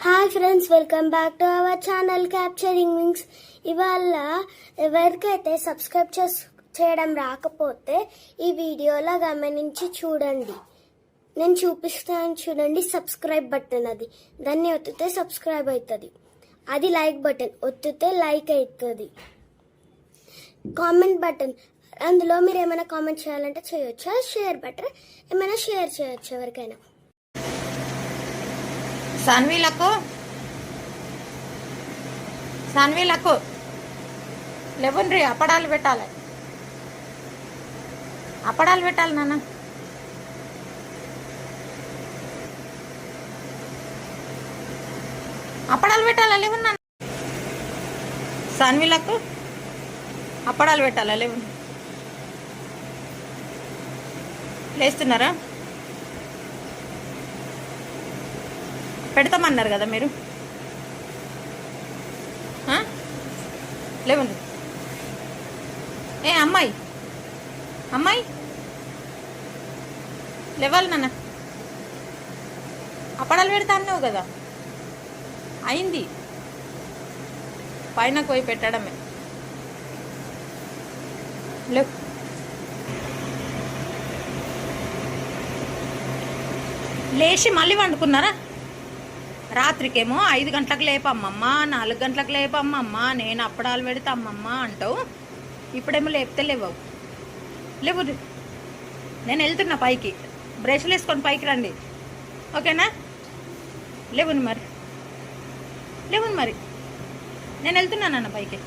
Hi friends, welcome back to our channel capturing wings. ఇవాళ ఎవరికైతే subscribe చేయడం రాకపోతే ఈ వీడియోలో గమనించి చూడండి. నేను చూపిస్తాను చూడండి. సబ్స్క్రైబ్ బటన్, అది దాన్ని ఒత్తితే సబ్స్క్రైబ్ అవుతుంది. అది లైక్ బటన్ ఒత్తితే లైక్ అవుతుంది. కామెంట్ బటన్, అందులో మీరు ఏమైనా కామెంట్ చేయాలంటే చేయొచ్చు. షేర్ బటన్, ఏమైనా షేర్ చేయొచ్చు ఎవరికైనా. సాన్వీలకు లేవుండ్రి, అప్పడాలు పెట్టాలి నాన్న. అప్పడాలు పెట్టాలా లేవు నాన్న? సాన్వీలకు అప్పడాలు పెట్టాలా లేవు? లేస్తున్నారా? పెడతామన్నారు కదా మీరు. లేవండి. ఏ అమ్మాయి లేవాలి నాన్న. అప్పడాలు పెడతా అన్నావు కదా, అయింది. పైన పోయి పెట్టడమే. లేవు. లేచి మళ్ళీ వండుకున్నారా? రాత్రికేమో 5 గంటలకు లేపమ్మమ్మ, 4 గంటలకు లేపమ్మమ్మ, నేను అప్పడాలు పెడితే అమ్మమ్మ అంటావు. ఇప్పుడేమో లేపితే లేవు. నేను వెళ్తున్నా పైకి. బ్రష్లు వేసుకొని పైకి రండి, ఓకేనా? లేవుని మరి నేను వెళ్తున్నానన్న పైకి.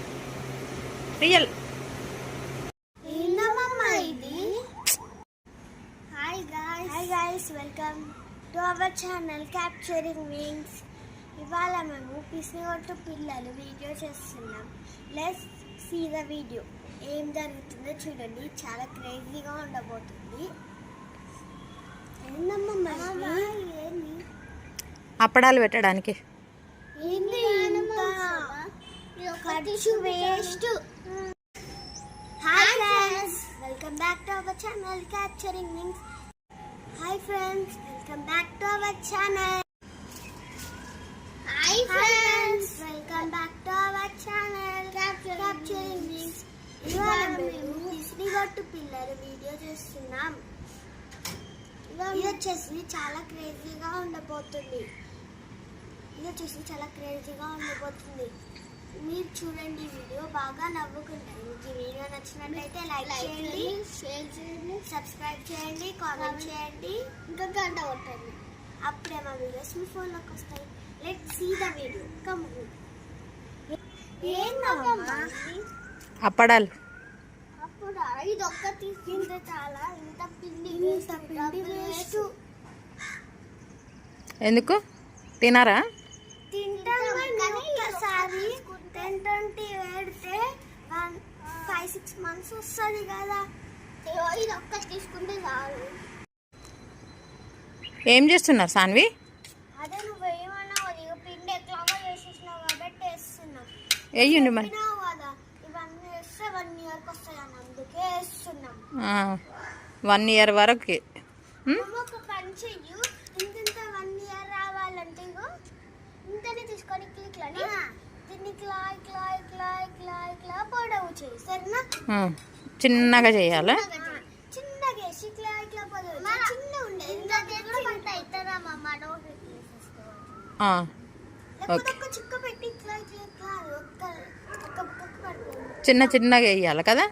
Real. Hi guys, welcome to our channel capturing wings. ఇవాళ మేము పిసినగొట్టు పిల్లలు వీడియో చేస్తున్నాం. Let's see the video. ఏం జరుగుతుందో చూడండి. చాలా క్రేజీగా ఉండబోతుంది. అప్పడాలు పెట్టడానికి welcome back to our channel capturing wings. Hi friends, welcome back to our channel. Hi friends, welcome back to our channel Capturing Wings. ఇవాళ మేము పిసినగొట్టు పిల్లలు వీడియో చేస్తున్నాం. ఇది వచ్చేసి చాలా క్రేజీగా ఉండబోతుంది. మీరు చూడండి వీడియో, బాగా నవ్వుకుంటారు. మీకు ఈ వీడియో నచ్చినట్లయితే లైక్ చేయండి, షేర్ చేయండి, సబ్స్క్రైబ్ చేయండి, కామెంట్ చేయండి, ఇంకా గంట కొట్టండి. అప్పుడే మా వీడియోస్ మీ ఫోన్లోకి వస్తాయి. Let's see the video. Come. అప్పడాలు ఇది ఒక్కటి తింటే చాలా. ఇంత పిండి వేస్ట్. ఎందుకు తినారా? ఒకసారి 10-20 పెడితే 5-6 months వస్తుంది కదా. ఇది ఒక్కటి తీసుకుంటే చాలు. ఏం చేస్తున్నారు సాన్వి? అదే నువ్వు ఏమన్నావు, పిండి ఎట్లాగో చేసేసినావు కాబట్టి వేస్తున్నాం. వేయండి మరి. కదా ఇవన్నీ వేస్తే 1 year వస్తాయి అని, అందుకే వేస్తున్నాం. 1 year వరకు. ఒక పని చెయ్యు, ఇంత 1 year రావాలంటే ఇంతనే తీసుకొని క్లిక్లని దీన్ని ఇట్లా పొడవు చేయి, సరేనా? చిన్నగా చేయాలా? చిన్నగా వేసి ఇట్లా పొడవు చిన్న ఉండేది. చిక్క పెట్టి ఇట్లా చిన్నగా వేయాలి కదా.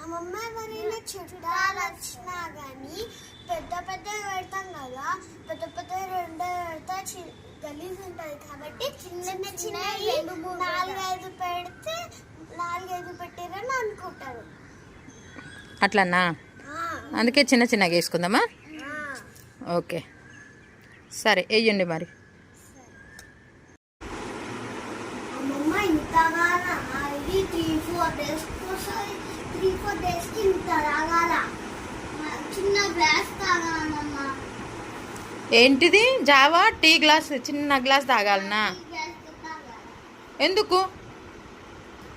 అమ్మమ్మ ఎవరైనా చుట్టాలు వచ్చినా కానీ పెద్ద పెడతాం కదా, పెద్ద 2 పెడతా గలీజ్ ఉంటుంది కాబట్టి చిన్న 4-5 పెడితే 4-5 పెట్టారని అనుకుంటారు. అట్లన్నా? అందుకే చిన్నగా వేసుకుందామా? ఓకే సరే, వేయండి మరి. అమ్మమ్మ ఇంతగా ఇది 3-4 days వస్తుంది. 3-4 daysకి ఇంత తాగాల. చిన్న గ్లాస్ తాగాలమ్మమ్మ. ఏంటిది? జావా టీ గ్లాస్, చిన్న గ్లాస్ తాగాలనా? ఎందుకు?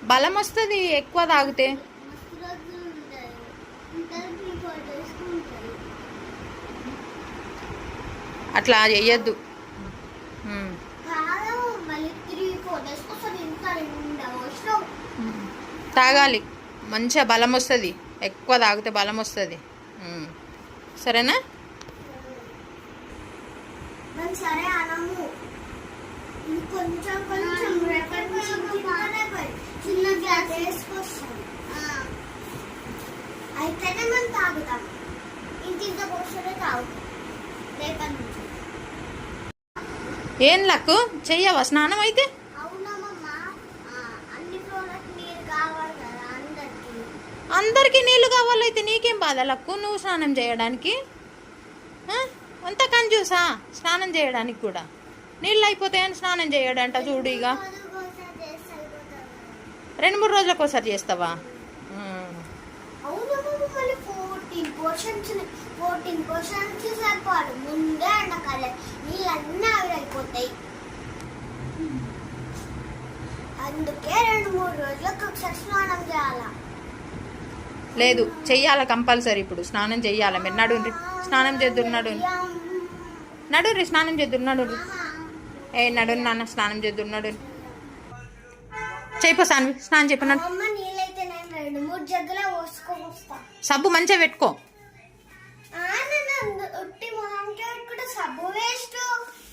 బలం వస్తుంది ఎక్కువ తాగితే. అట్లా చెయ్యొద్దు. కాదు, మళ్ళీ 3-4 days కోసం ఇంత నిండా పోసినావు. తాగాలి, మంచిగా బలం వస్తుంది. ఎక్కువ తాగితే బలం వస్తుంది. సరేనా? దాని సరే అనము, కొంచెం కొంచెం రేపటి నుంచి చిన్న గ్లాస్ వేసుకొస్తాం, అయితేనే మనం తాగుతాం. ఇంత పోషనే తాగుతాం రేపటి నుంచి. ఏం లక్కు, చెయ్యవా స్నానం అయితే? అవునమ్మా, అన్ని ఫ్లోర్లకు నీరు కావాలి కదా అందరికి. అందరికీ నీళ్ళు కావాలైతే నీకేం బాధ లక్కు, నువ్వు స్నానం చేయడానికి? అంత కంజూసా స్నానం చేయడానికి కూడా? నీళ్ళు అయిపోతాయని స్నానం చేయడంట చూడు. ఇక 2-3 రోజులకు ఒకసారి చేస్తావా? అవునమ్మా, మళ్ళీ 14 portions సరిపోదు. ముందే ఎండాకాలం నీళ్ళన్నీ ఆవిరైపోతాయి. అందుకే 2-3 రోజులకు ఒకసారి స్నానం చేయాలా? లేదు, చెయ్యాలి కంపల్సరీ. ఇప్పుడు స్నానం చెయ్యాలి. మీరు నడుండ్రి, స్నానం చేద్దురు. నడుండ్రి, స్నానం చేద్దురు. నడుండ్రి. నడు నాన్న, స్నానం చేద్దురు. నడుండ్రి. చేయిపో సాన్వి, స్నానం చెప్పినాడు. అమ్మ, నీళ్ళైతే నేను 2-3 జగ్గులో పోసుకొని వస్తా. సబ్బు మంచిగా పెట్టుకో. ఉట్టి మొహంకే పెట్టుకుంటే సబ్బు వేస్ట్.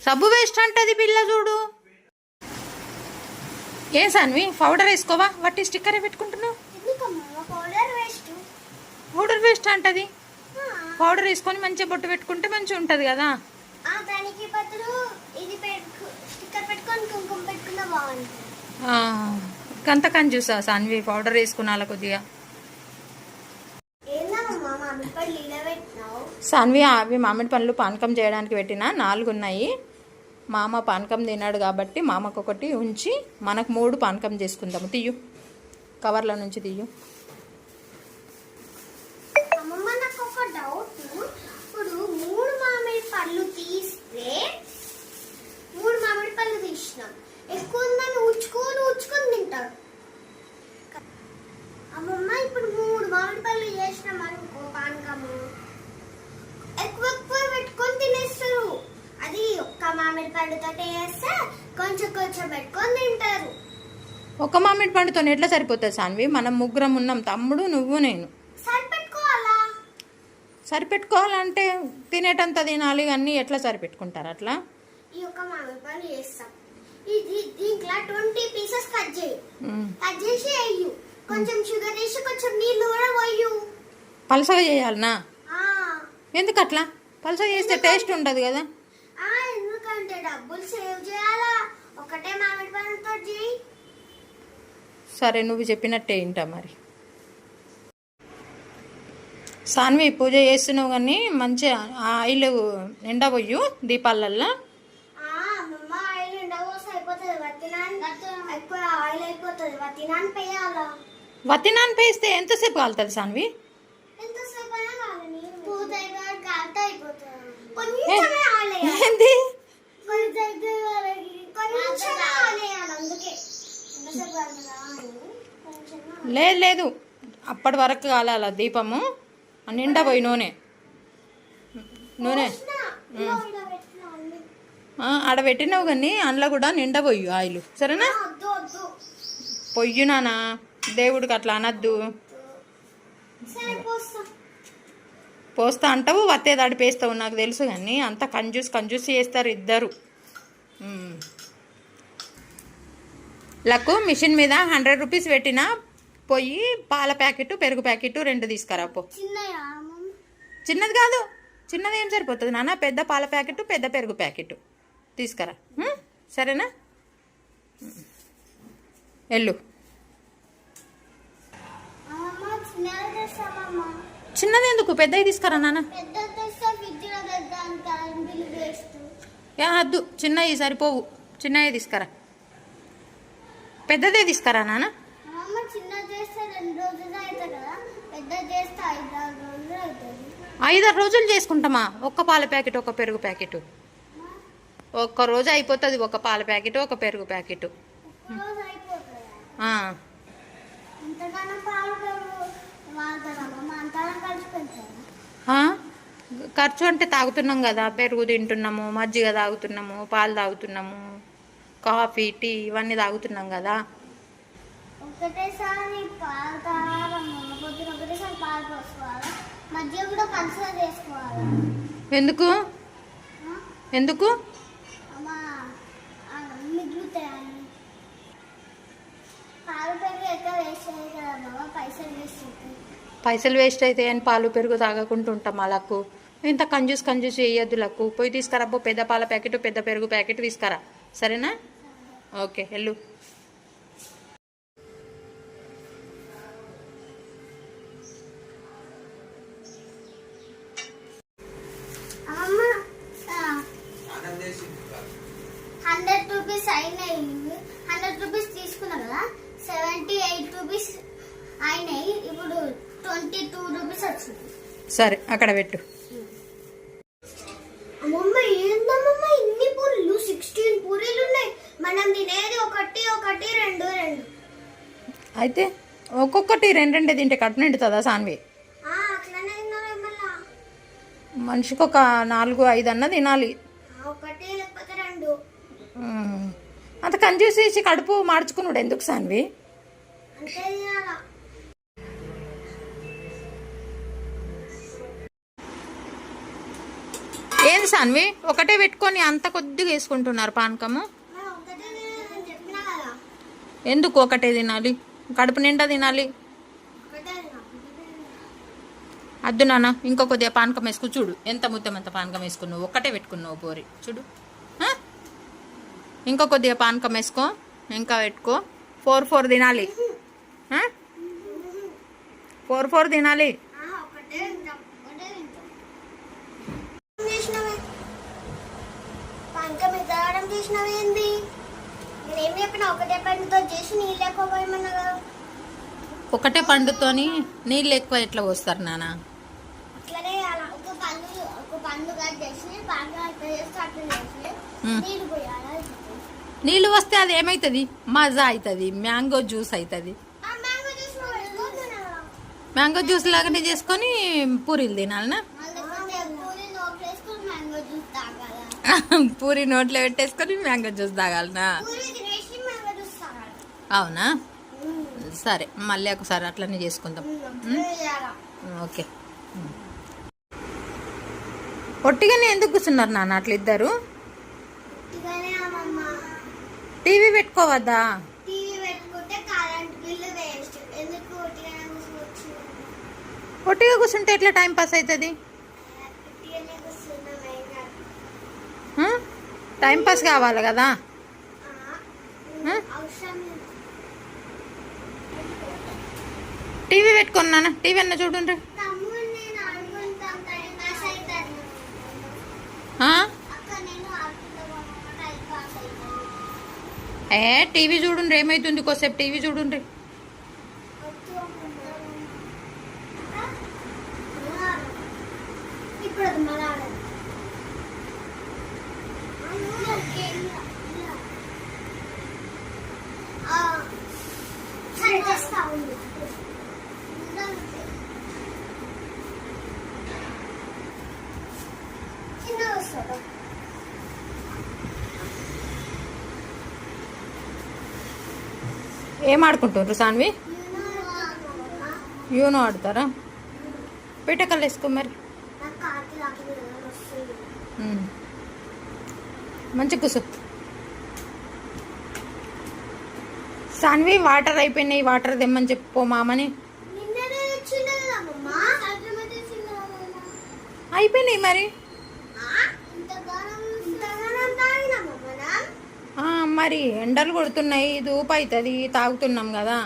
సబ్బు వేస్ట్ అంటది పిల్ల చూడు. ఏం సాన్వి, పౌడర్ వేసుకోవా? వట్టి స్టిక్కరే పెట్టుకుంటున్నావు. Powder waste. పౌడర్ వేస్ట్ అంటది. పౌడర్ వేసుకొని మంచిగా బొట్టు పెట్టుకుంటే మంచిగా ఉంటది కదా. దానికి బదులు ఇది స్టిక్కర్ పెట్టుకొని కుంకుమ పెట్టుకున్నా బాగుంటుంది. కంత కంజూసా సాన్వి, పౌడర్ వేసుకున్నా కొద్దిగా. సాన్వి, అవి మామిడి పండ్లు పానకం చేయడానికి పెట్టిన 4 ఉన్నాయి. మామ పానకం తిన్నాడు కాబట్టి మామకు ఒకటి ఉంచి మనకు 3 పానకం చేసుకుందాము. తీయు, కవర్ల నుంచి తీయు. అమ్మమ్మ, నాకు ఒక డౌట్. ఇప్పుడు 3 మామిడి పళ్ళు తీస్తే 3 మామిడి పళ్ళు తీసినాం, ఎక్కువ ఉందని ఊచుకొని తింటారు. అమ్మమ్మ, ఇప్పుడు 3 మామిడి పళ్ళు చేసినాం అనుకో పానకము, ఎక్కువ పెట్టుకొని తినేస్తారు. అది ఒక్క మామిడి పండుతో చేస్తే కొంచెం కొంచెం పెట్టుకొని తింటారు. ఒక మామిడి పండుతో ఎట్లా సరిపోతుంది సాన్వి? మనం 3 ఉన్నాం, తమ్ముడు, నువ్వు, నేను. సరిపెట్టుకోవాలంటే తినేటంత తినాలి. అన్నీ ఎట్లా సరిపెట్టుకుంటారు అట్లా? ఈ ఒక మామిడి పండు చేస్తాం, ఇది దీంట్లో 20 పీసెస్ కట్ చేసి వేయు, కొంచెం షుగర్ వేసి కొంచెం నీళ్ళు కూడా పోయు. పలసగా చేయాలనా? ఎందుకు అట్లా? పలసగా చేస్తే టేస్ట్ ఉండదు కదా. ఎందుకంటే డబ్బులు సేవ్ చేయాలా, ఒకటే మామిడి పండుతో చేయి. సరే, నువ్వు చెప్పినట్టే ఇంటా మరి. సాన్వి, పూజ చేస్తున్నావు కానీ మంచిగా ఆయిల్ నిండా పోయు దీపాలల్లో. ఆయిల్ నిండా పోస్తే అయిపోతుంది, ఎక్కువ ఆయిల్ అయిపోతుంది. వత్తినాన్ పేస్తే ఎంతసేపు కాలుతుంది సాన్వి? ఎంతసేపు అయినా కావాలి, పూజ అయిపోతుంది. ఏంది? లేదు, అప్పటి వరకు కాలాల దీపము. నిండా పోయి నూనె ఆడ పెట్టినావు కానీ అందులో కూడా నిండా పోయి ఆయిల్. సరేనా? పొయ్యి నానా, దేవుడికి అట్లా అనద్దు. పోస్తా అంటావు, వత్తే తడిపేస్తావు, నాకు తెలుసు. కానీ అంత కంజూస్ చేస్తారు ఇద్దరు. లక్కు, మిషన్ మీద 100 రూపీస్ పెట్టినా పోయి పాల ప్యాకెట్, పెరుగు ప్యాకెట్ 2 తీసుకురా పో. చిన్నది కాదు, చిన్నది ఏం సరిపోతుంది నాన్న? పెద్ద పాల ప్యాకెట్, పెద్ద పెరుగు ప్యాకెట్ తీసుకురా. సరేనా? వెళ్ళు. చిన్నది ఎందుకు, పెద్దవి తీసుకురా నాన్న. వద్దు, చిన్నవి సరిపోవు. చిన్నవి తీసుకురా, పెద్దదే తీసుకురా నాన్న. 5-6 రోజులు చేసుకుంటామా? ఒక్క పాల ప్యాకెట్, ఒక పెరుగు ప్యాకెట్. ఒక్క రోజు అయిపోతుంది. ఒక పాల ప్యాకెట్, ఒక పెరుగు ప్యాకెట్. ఖర్చు అంటే తాగుతున్నాం కదా, పెరుగు తింటున్నాము, మజ్జిగ తాగుతున్నాము, పాలు తాగుతున్నాము, కాఫీ టీ ఇవన్నీ తాగుతున్నాం కదా. ఒకటేసారి పాలు తాగాలమ్మా, పొద్దున ఒకటేసారి పాలు పోసుకోవాలి, మధ్య కూడా పంచదార వేసుకోవాలి. ఎందుకు ఎందుకు అమ్మా మిగులుతాయని. పాలు పెరుగు ఎక్కువ వేస్ట్ అయ్యాయి కదమ్మా, పైసలు వేస్ట్ అవుతాయి. పైసలు వేస్ట్ అయితే అని పాలు పెరుగు తాగకుండా ఉంటాం. అలాకు ఇంత కంజూస్ చేయొద్దు. లకు పోయి తీసుకురా, పెద్ద పాల ప్యాకెట్ పెద్ద పెరుగు ప్యాకెట్ తీసుకురా, సరేనా? ఓకే, వెళ్ళు. అమ్మమ్మ 100 రూపీస్ అయినాయి. 100 రూపీస్ తీసుకున్నా కదా, 78 రూపీస్ అయినాయి. ఇప్పుడు 22 రూపీస్ వచ్చింది. సరే, అక్కడ పెట్టు. అమ్మమ్మ ఏందమ్మమ్మ ఇన్ని పూరీలు? 16 పూరీలు ఉన్నాయి. మనం తినేది ఒకటి ఒకటి రెండు రెండు. అయితే ఒక్కొక్కటి రెండు తింటే కడుపు నిండుతుందా సాన్వి? అట్లనే తిన్నాను మళ్ళా. మనిషికి ఒక 4-5 అన్న తినాలి. ఒకటి లేకపోతే రెండు. అంత కంజూస్ చేసి కడుపు మార్చుకున్నాడు ఎందుకు సాన్వి? అంతే తినాలా. ఏంది సాన్వి ఒకటే పెట్టుకొని అంత కొద్దిగా వేసుకుంటున్నారు పానకము? చెప్పినా కదా, ఎందుకు ఒకటే తినాలి? కడుపు నిండా తినాలి. అద్దు నాన్న, ఇంకో కొద్దిగా పానకం వేసుకు చూడు. ఎంత ముద్దమంత పానకం వేసుకున్నావు, ఒక్కటే పెట్టుకున్నావు పోరి చూడు. ఇంకో కొద్దిగా పానకం వేసుకో, ఇంకా పెట్టుకో. 4 తినాలి. 4 తినాలి. పానకం ఎత్తడం చేసినవేంది? నేనేం చెప్పినా ఒకటే పండుతో చేసి నీళ్ళు ఎక్కువ పోయమన్నా కదా. ఒకటే పండుతోని నీళ్ళు ఎక్కువ ఎట్లా పోస్తారు నాన్న? అట్లనే ఒక పండు కట్ చేసి పానకం అట్లా చేస్తే అట్లా చేసి నీళ్ళు పోయాలి. నీళ్ళు వస్తే అది ఏమవుతుంది? మజా అవుతుంది, మ్యాంగో జ్యూస్ అవుతుంది. మ్యాంగో జ్యూస్ లాగానే చేసుకొని పూరీలు తినాలనా? పూరి నోట్లో పెట్టేసుకొని మ్యాంగో జ్యూస్ తాగాలనా? అవునా? సరే, మళ్ళీ ఒకసారి అట్లనే చేసుకుందాం. ఓకే. ఒట్టిగానే ఎందుకు కూర్చున్నారు నాన్న అట్లా ఇద్దరు? టీవీ పెట్టుకోవద్దా? ఒట్టిగా కూర్చుంటే ఎట్లా టైం పాస్ అవుతుంది? టైం పాస్ కావాలి కదా. టీవీ పెట్టుకున్నానా? టీవీ అన్న చూడండి. టీవీ చూడండి, ఏమైతుంది? కొద్దిసేపు టీవీ చూడండి. ఏం ఆడుకుంటుండ్రు సాన్వి? యూనో ఆడతారా? పీటకల్లు వేసుకో మరి. మంచి కూసు. సాన్వి వాటర్ అయిపోయినాయి, వాటర్ తెమ్మని చెప్పు మామని. అయిపోయినాయి మరి. మరి ఎండలు కొడుతున్నాయి, ధూపు అవుతుంది, తాగుతున్నాం కదా.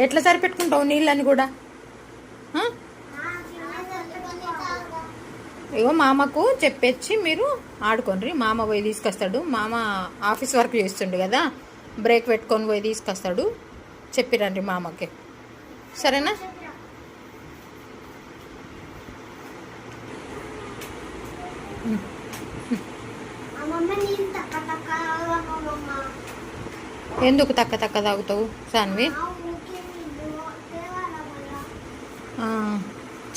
ఎట్లా సరిపెట్టుకుంటావు నీళ్ళని కూడా? ఇగో మామకు చెప్పేసి మీరు ఆడుకోండి. మామ పోయి తీసుకొస్తాడు. మామ ఆఫీస్ వర్క్ చేస్తుండు కదా, బ్రేక్ పెట్టుకొని పోయి తీసుకొస్తాడు. చెప్పిరండి మామకి, సరేనా? అమ్మమ్మ ఎందుకు తక్క తక్క తాగుతావు సాన్వి?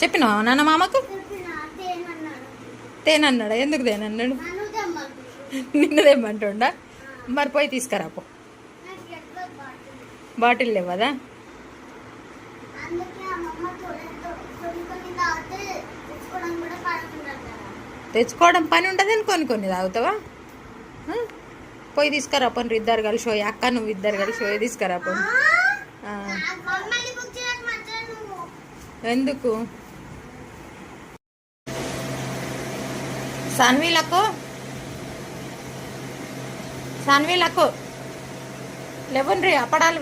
చెప్పినావా నాన్న మామకు? తేనన్నాడా? ఎందుకు తేనన్నాడు? నిన్ను తెమ్మంటుండా? మరి పోయి తీసుకురాపో. బాటిల్ లేవదా? తెచ్చుకోవడం పని ఉండదని కొన్ని కొన్ని తాగుతావా? పోయి తీసుకురా పోయి ఇద్దరు కలిసి పోయి, అక్క నువ్వు ఇద్దరు కలిసి పోయి తీసుకురా పోయి. ఎందుకు సాన్వీలకు లేవండ్రి, అప్పడాలు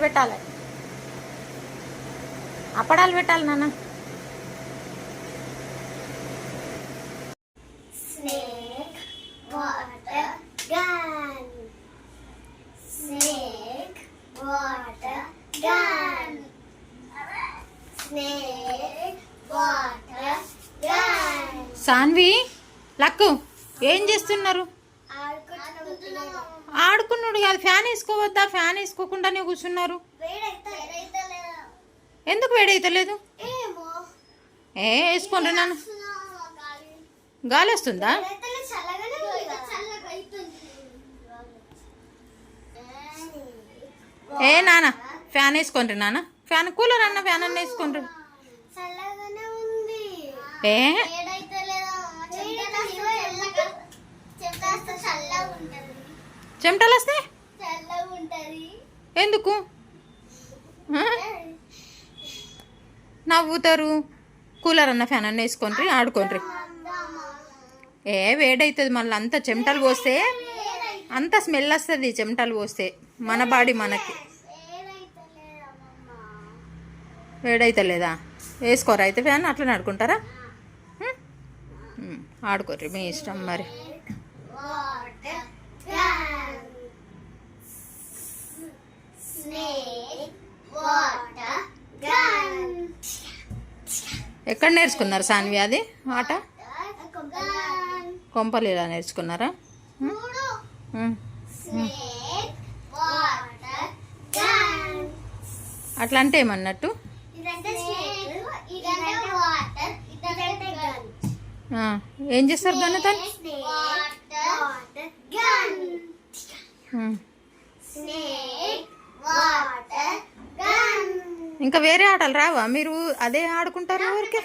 పెట్టాలి నాన్న. Snake, water, gun. Snake, water, gun. Snake, water, gun. Saanvi, Lakku ఏం చేస్తున్నారు? ఆడుకున్నాడు కాదు, ఫ్యాన్ వేసుకోవద్దా? ఫ్యాన్ వేసుకోకుండానే కూర్చున్నారు. ఎందుకు వేడైతలేదు? వేసుకోండి నాన్న. గాలి వస్తుందా? నాన్న ఫ్యాన్ వేసుకోండి నాన్న. ఫ్యాన్ కూలర్ అన్న ఫ్యాన్ అన్న వేసుకోండి. చెమటలు వస్తే ఎందుకు నవ్వుతారు? కూలర్ అన్న ఫ్యాన్ అన్న వేసుకోండి, ఆడుకోండి. వేడవుతుంది మళ్ళీ. అంత చెమటలు పోస్తే అంత స్మెల్ వస్తుంది. చెమటలు పోస్తే మన బాడీ మనకి వేడైతలేదా? వేసుకోరా అయితే ఫ్యాన్. అట్లా ఆడుకుంటారా? ఆడుకోర్రి, మీ ఇష్టం మరి. ఎక్కడ నేర్చుకున్నారు సాన్వి అది ఆట? కొంపలు ఇలా నేర్చుకున్నారా? అట్లా అంటే ఏమన్నట్టు? ఏం చేస్తారు గన్నతో? ఇంకా వేరే ఆటలు రావా? మీరు అదే ఆడుకుంటారు ఊరికే?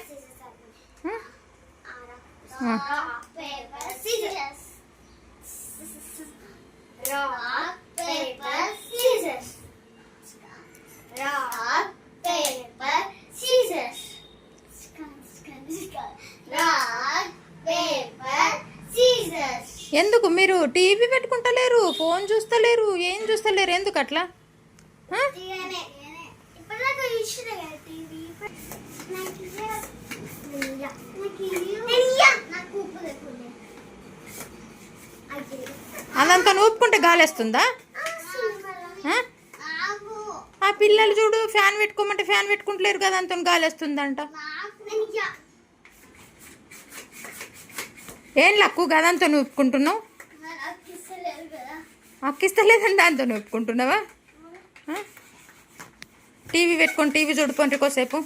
ఎందుకు మీరు టీవీ పెట్టుకుంటలేరు? ఫోన్ చూస్తలేరు? ఏం చూస్తలేరు? ఎందుకు అట్లా? అదంతా నూపుకుంటే గాలేస్తుందా? ఆ పిల్లలు చూడు, ఫ్యాన్ పెట్టుకోమంటే ఫ్యాన్ పెట్టుకుంటలేరు కదా, అంత గాలేస్తుందంట. ఏం లక్కు గదంతా నూపుకుంటున్నావు? అక్కిస్తలేదని దాంతో నూపుకుంటున్నావా? టీవీ పెట్టుకొని టీవీ చూడుకోండి కోసేపు.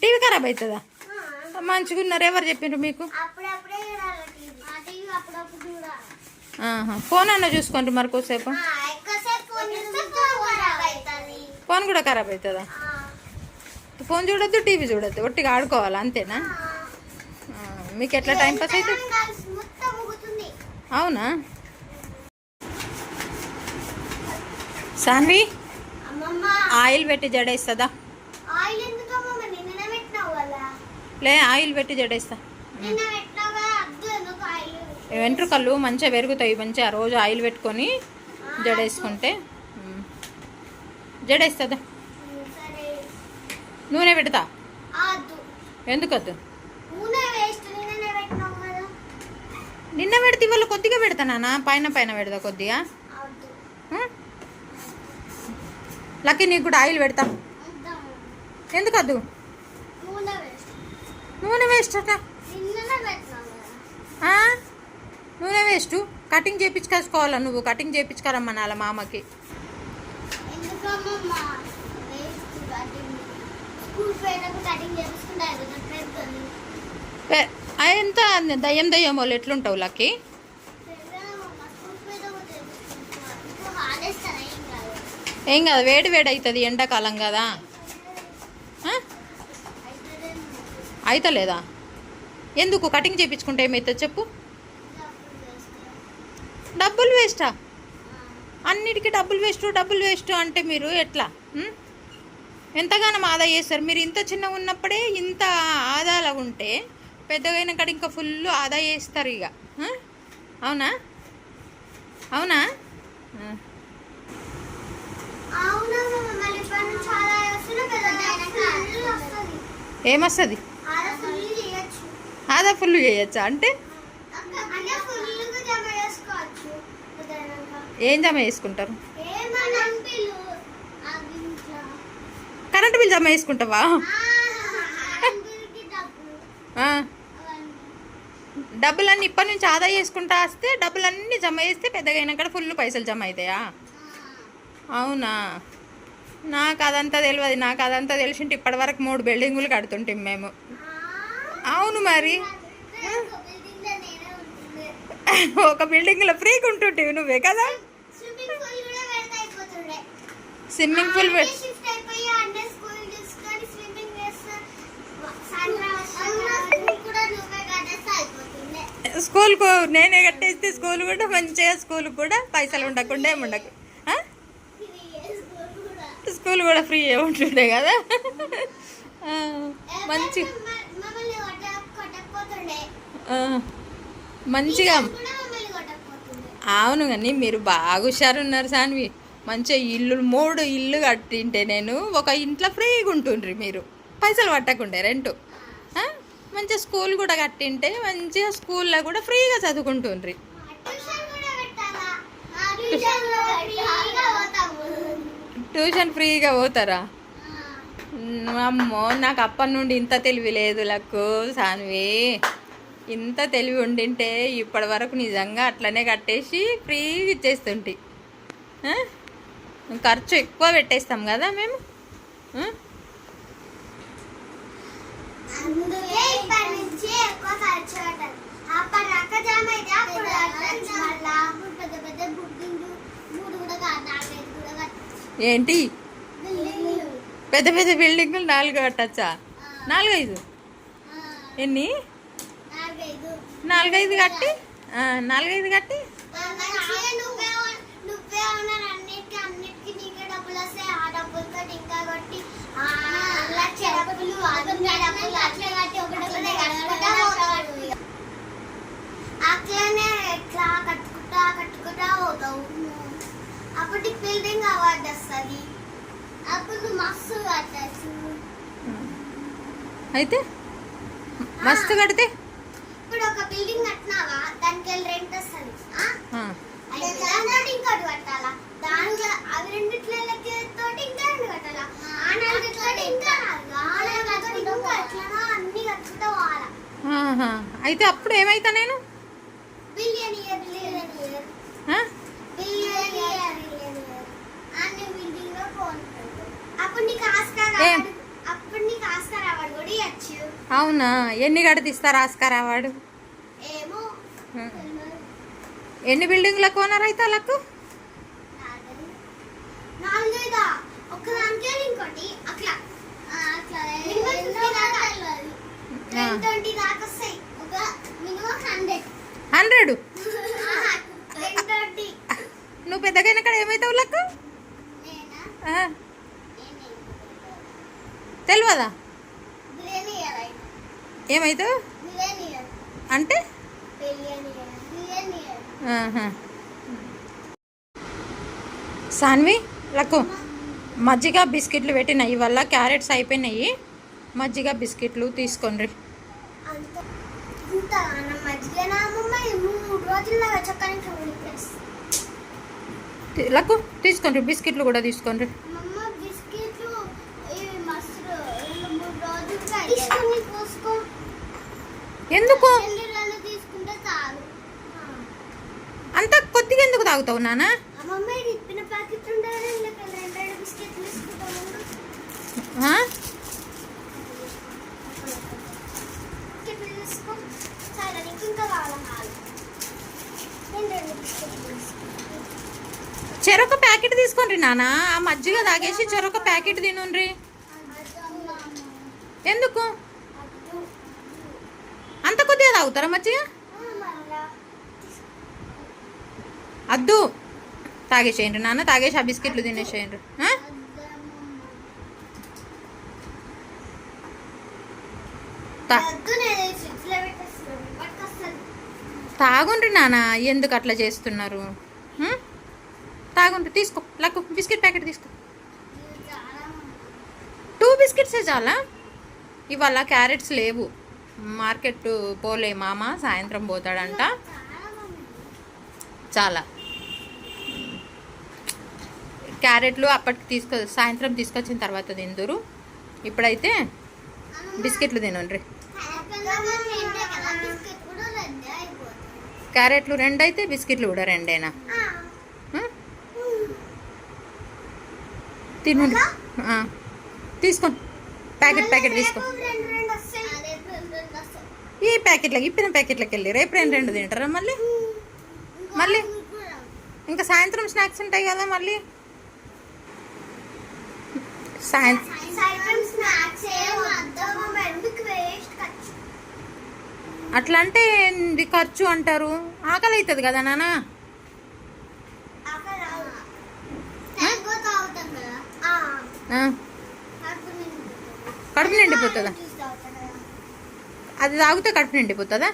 టీవీ ఖరాబ్ అవుతుందా? మంచిగా ఉన్నారు. ఎవరు చెప్పిండ్రు మీకు? ఫోన్ అన్న చూసుకోండి మరి కోసేపు. ఫోన్ కూడా ఖరాబ్ అవుతుందా? ఫోన్ చూడొద్దు, టీవీ చూడొద్దు, ఒట్టిగా ఆడుకోవాలి అంతేనా? మీకు ఎట్లా టైం పాస్ అయితే? అవునా సాన్వి? ఆయిల్ పెట్టి జడేస్తుందా? లే, ఆయిల్ పెట్టి జడేస్తా. వెంట్రుకలు మంచిగా పెరుగుతాయి. మంచిగా రోజు ఆయిల్ పెట్టుకొని జడేసుకుంటే జడేస్తుందా? నూనె పెడతా. ఎందుకద్దు? నిన్న పెడితే ఇవాళ కొద్దిగా పెడతానా? పైన పైన పెడతా కొద్దిగా. లక్కీ నీకు కూడా ఆయిల్ పెడతా. ఎందుకద్దు? నూనె వేస్ట్ అట. నూనె వేస్ట్. కటింగ్ చేయించుకోవాలా నువ్వు? కటింగ్ చేయించుకోరమ్మనాల మా అమ్మకి. ఎందుకమ్మా స్కూల్ పోయినప్పుడు కటింగ్ చేయించుకుంటారు. ఎంత దయ్యం దయ్యం వాళ్ళు ఎట్లుంటావు లక్కి? ఏం కాదు, వేడి వేడి అవుతుంది, ఎండాకాలం కదా. అవుతలేదా? ఎందుకు కటింగ్ చేయించుకుంటే ఏమవుతుంది చెప్పు? డబ్బులు వేస్టా? అన్నిటికీ డబ్బులు వేస్ట్ అంటే మీరు ఎట్లా? ఎంతగానో ఆదా చేస్తారు మీరు. ఇంత చిన్నగా ఉన్నప్పుడే ఇంత ఆదాలా ఉంటే పెద్దగా అయిన కాడ ఇంకా ఫుల్ ఆదా చేస్తారు ఇక. అవునా? అవునా? ఏమొస్తుంది? ఆదా ఫుల్ చేయొచ్చా? అంటే ఏం జమ చేసుకుంటారు? కరెంటు బిల్ జమ చేసుకుంటావా? డబ్బులన్నీ ఇప్పటి నుంచి ఆదా చేసుకుంటా వస్తే డబ్బులన్నీ జమ చేస్తే పెద్దగా అయినాక ఫుల్ పైసలు జమ అవుతాయా? అవునా? నాకు అదంతా తెలియదు. నాకు అదంతా తెలిసింటే ఇప్పటి వరకు 3 బిల్డింగులు కడుతుంటాం మేము. అవును మరి. ఒక బిల్డింగ్లో ఫ్రీగా ఉంటుంటివి నువ్వే కదా. స్విమ్మింగ్ పూల్ స్కూల్కు నేనే కట్టేస్తే స్కూల్ కూడా మంచిగా, స్కూల్ కూడా పైసలు ఉండకుండా ఏముండకు. స్కూల్ కూడా ఫ్రీ ఉంటుండే కదా. మంచి మంచిగా. అవును కానీ మీరు బాగా హుషారున్నారు సాన్వి. మంచిగా 3 ఇల్లు కట్టింటే నేను ఒక ఇంట్లో ఫ్రీగా ఉంటుండ్రి మీరు, పైసలు పట్టకుండే రెంటు. మంచిగా స్కూల్ కూడా కట్టింటే మంచిగా స్కూల్లో కూడా ఫ్రీగా చదువుకుంటుండ్రి. ట్యూషన్ ఫ్రీగా పోతారా? అమ్మో, నాకు అప్పటి నుండి ఇంత తెలివి లేదు లక్కు సాన్వి. ఇంత తెలివి ఉండింటే ఇప్పటి వరకు నిజంగా అట్లనే కట్టేసి ఫ్రీగా ఇచ్చేస్తుంటి. ఖర్చు ఎక్కువ పెట్టేస్తాం కదా మేము. ఏంటి పెద్ద పెద్ద బిల్డింగులు 4 కట్టచ్చా? 4-5? ఎన్ని? 4-5 కట్టి 4-5 కట్టి అట్లనే ఎట్లా కట్టుకుంటా పోతావు. అప్పటికి బిల్డింగ్ అవార్డు వస్తుంది. అప్పుడు మస్తు కట్టచ్చు. అయితే మస్తు కడితే ఇప్పుడు ఒక బిల్డింగ్ కట్టినావా, దానికి వెళ్ళి రెంట్ వస్తుంది. ఇంకోటి కట్టాలా, దానిలో అవి 2 తోటి ఇంకా 2 కట్టాలా, ఆ 4 తోటి ఇంకా 4 ఎట్లా అన్ని కట్టుకుంటూ పోవాలా. అయితే అప్పుడు ఏమైతా నేను? బిలియనియర్ అన్ని బిల్డింగ్ లో పోతాడు. అప్పుడు నీకు ఆస్కార్ అవార్డు కూడా ఇవ్వచ్చు. అవునా? ఎన్ని కడితిస్తారు ఆస్కార్ అవార్డు? ఏమో. ఎన్ని బిల్డింగ్లకు ఓనర్ అయితే వాళ్ళకు? 4 ఒక్కదానికే ఇంకోటి అట్లా 20 దాకా వస్తాయి. ఒక మినిమం 100. నువ్వు పెద్దగా ఇక్కడ ఏమైతావు లక్కు? తెలియదా? ఏమైతావు అంటే? సాన్వి లక్కు, మజ్జిగ బిస్కెట్లు పెట్టినాయి. వల్ల క్యారెట్స్ అయిపోయినాయి. మజ్జిగ బిస్కెట్లు తీసుకోండి. లక్కు తీసుకోండి, బిస్కెట్లు కూడా తీసుకోండి. ఎందుకు తాగుతావు నాన్న? అమ్మమ్మ ఇది ఇప్పిన ప్యాకెట్ ఉండాలి, రెండు బిస్కెట్లు తీసుకుంటాము. ఆ? బిస్కెట్లు తీసుకో. సరే నీకు ఇంకా కావాలి. నేను రెండు బిస్కెట్లు తీసుకుంటాను. చెరొక ప్యాకెట్ తీసుకోండి నాన్న. ఆ మజ్జిగ తాగేసి చెరొక ప్యాకెట్ తినుండ్రి. ఎందుకు అంత కొద్దిగా తాగుతారా మజ్జిగ? అద్దు, తాగేసేయండి నాన్న. తాగేసి ఆ బిస్కెట్లు తినేసేయండి. తాగుండ్రి నాన్న, ఎందుకు అట్లా చేస్తున్నారు? తాగుండ్రి. తీసుకో లక్కు, బిస్కెట్ ప్యాకెట్ తీసుకో. 2 బిస్కెట్సే చాలా. ఇవాళ క్యారెట్స్ లేవు, మార్కెట్ పోలే మామ, సాయంత్రం పోతాడంట. చాలా క్యారెట్లు అప్పటికి సాయంత్రం తీసుకొచ్చిన తర్వాత తిందురు. ఇప్పుడైతే బిస్కెట్లు తినండి. క్యారెట్లు 2 అయితే బిస్కెట్లు కూడా 2ఏనా? తినండి. తీసుకోండి, ప్యాకెట్ తీసుకో. ఈ ప్యాకెట్లకి ఇప్పిన ప్యాకెట్లకి వెళ్ళి రేపు 2 తింటారా మళ్ళీ? ఇంకా సాయంత్రం స్నాక్స్ ఉంటాయి కదా మళ్ళీ. అట్లా అంటే ఇది ఖర్చు అంటారు. ఆకలి అవుతుంది కదా నాన్న. కడుపు నిండిపోతుందా? అది తాగితే కడుపు నిండిపోతుందా?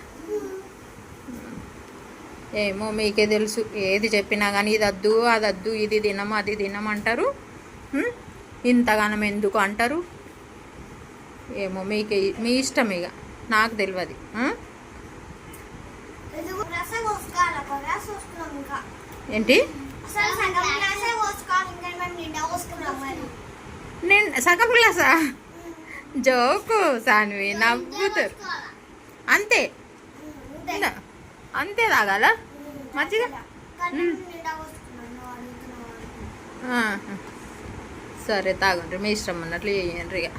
ఏమో మీకే తెలుసు. ఏది చెప్పినా కానీ ఇది వద్దు, అది వద్దు, ఇది తినము, అది తినమంటారు. ఇంతగానం ఎందుకు అంటారు? ఏమో మీకే, మీ ఇష్టం. ఇక నాకు తెలియదు. ఏంటి నేను సగం గ్లాసా? జోకు సాన్వి, నవ్వుతారు. అంతే అంతే తాగాల మజ్జిగ? సరే తాగండి, మీ ఇష్టం అన్నట్లు చేయండి. ఇక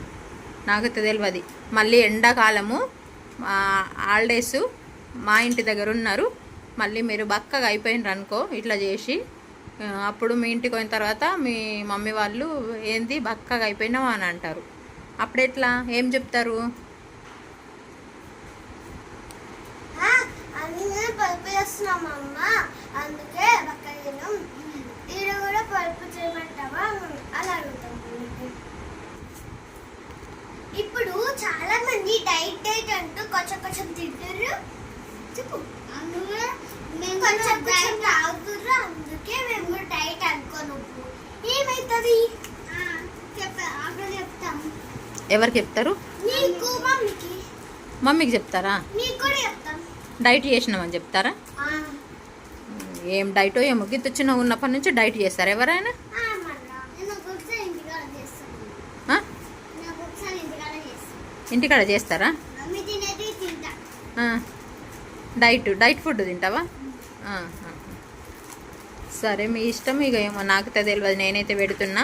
నాకైతే తెలియదు. మళ్ళీ ఎండాకాలము హాలిడేస్ మా ఇంటి దగ్గర ఉన్నారు. మళ్ళీ మీరు బక్కగా అయిపోయినారు అనుకో ఇట్లా చేసి, అప్పుడు మీ ఇంటికి పోయిన తర్వాత మీ మమ్మీ వాళ్ళు ఏంది బక్కగా అయిపోయినావు అని అంటారు. అప్పుడు ఎట్లా, ఏం చెప్తారు? పలుపు చేస్తున్నామమ్మ, అందుకే బక్కగా ఈడ కూడా పలుపు చేయమంటావా అని అడుగుతాం. ఇప్పుడు చాలా మంది డైట్ అంటూ కొంచెం తింటారు. చెప్పు, మేము కొంచెం తాగుతుర్రు, అందుకే మేము డైట్ అనుకోను. ఏమైతుంది చెప్తాం. ఎవరికి చెప్తారు? నీకు, మమ్మీకి. మమ్మీకి చెప్తారా? నీకు కూడా చెప్తాం. డైట్ చేసినామని చెప్తారా? ఏం డైటో ఏమో. గిత్త చిన్న ఉన్నప్పటి నుంచి డైట్ చేస్తారు ఎవరైనా? ఇంటికాడ చేస్తారా? డైట్ ఫుడ్ తింటావా? సరే మీ ఇష్టం. ఇక ఏమో నాకైతే తెలియదు. నేనైతే పెడుతున్నా,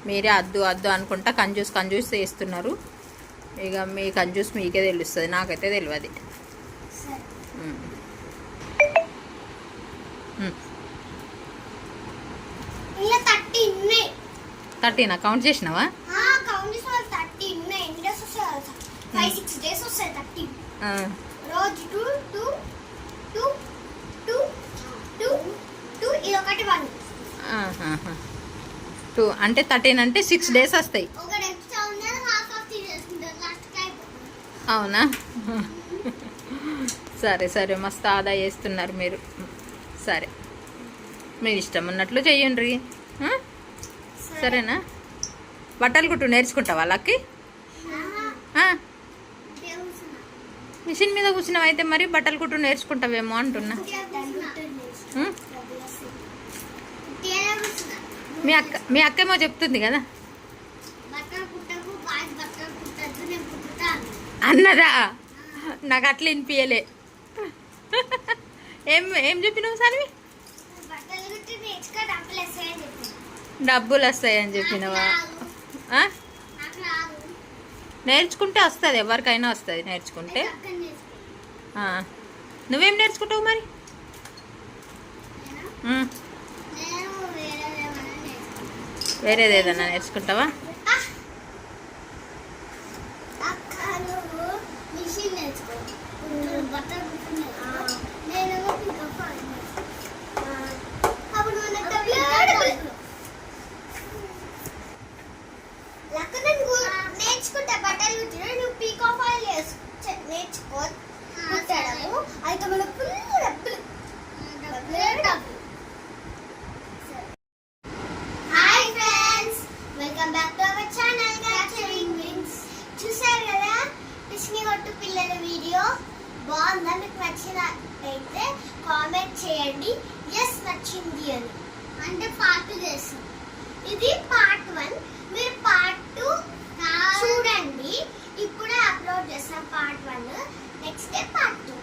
మీరే అద్దు అనుకుంటా కంజూస్ చేస్తున్నారు. ఇక మీ కంజూస్ మీకే తెలుస్తుంది, నాకైతే తెలియదు. ఇలా 30 ఉన్నాయి. 30నా? కౌంట్ చేసినావా? కౌంట్ చేసి 30 ఉన్నాయి. ఎన్ని డేస్ వస్తాయి? 5-6 డేస్ వస్తాయి 30. రోజు 2 ఇది ఒకటి 1. 2 అంటే 13 అంటే 6 డేస్ వస్తాయి. ఒకటి ఎక్స్ట్రా ఉన్నది హాఫ్ తీసుకుంటారు, లాస్ట్ అయిపోతుంది. అవునా? సరే మస్తు ఆదా చేస్తున్నారు మీరు. సరే మీరు ఇష్టం ఉన్నట్లు చెయ్యండి. సరేనా? బట్టలు కుట్టు నేర్చుకుంటావా వాళ్ళకి? మిషన్ మీద కూర్చున్నావు అయితే మరి బట్టలు కుట్టు నేర్చుకుంటావేమో అంటున్నా. మీ అక్కేమో చెప్తుంది కదా అన్నదా? నాకు అట్లా వినిపించలే. ఏం చెప్పినావు సార్? నేర్చుకో డబ్బులు వస్తాయని చెప్పిన. డబ్బులు వస్తాయని చెప్పినవా? ఆ? నాకు రాదు. నేర్చుకుంటే వస్తుంది, ఎవరికైనా వస్తుంది నేర్చుకుంటే. అక్కడ నేర్చుకో. ఆ. నువ్వేం నేర్చుకుంటావు మరి? ఉమ్. నేను వేరేదేమైనా నేర్చుకుంటా. వేరేది ఏదన్నా నేర్చుకుంటావా? అక్క నువ్వు మిషన్ నేర్చుకో. బట్టలు కుట్టుకునేది. నేనేమో పికప్ అప్పుడు మనకు డబ్బులు లక్క నేను నేర్చుకుంటా బట్టలు కుట్టిన. నువ్వు పీకాఫ్ ఆయిల్ నేర్చుకో కుట్టడము. అయితే మనకు ఫుల్ డబ్బులు. Hi friends, welcome back to our channel capturing wings. చూసారు కదా పిసిని కొట్టు పిల్లల వీడియో? బాగుందా? మీకు నచ్చినట్టయితే కామెంట్ చేయండి ఎస్ నచ్చింది అని. అంటే పార్ట్ 2 చేస్తాం. ఇది పార్ట్ 1. మీరు పార్ట్ 2 చూడండి. ఇప్పుడే అప్లోడ్ చేస్తాం పార్ట్ 1. Next day part 2.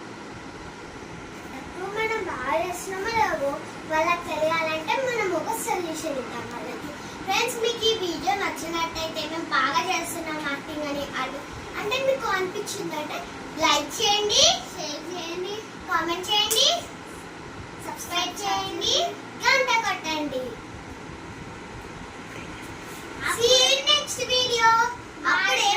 ఎప్పుడు మనం బాగా చేస్తున్నామో లేవో వాళ్ళకి తెలియాలంటే మనం ఒక సొల్యూషన్ ఇద్దాం వాళ్ళకి. ఫ్రెండ్స్, మీకు ఈ వీడియో నచ్చినట్టయితే మేము బాగా చేస్తున్నాం యాక్టింగ్ అని అంటే మీకు అనిపించిందంటే లైక్ చేయండి, షేర్ చేయండి, కామెంట్ చేయండి, సబ్స్క్రైబ్ చేయండి, గంట కొట్టండి. See you in next video. అప్పుడే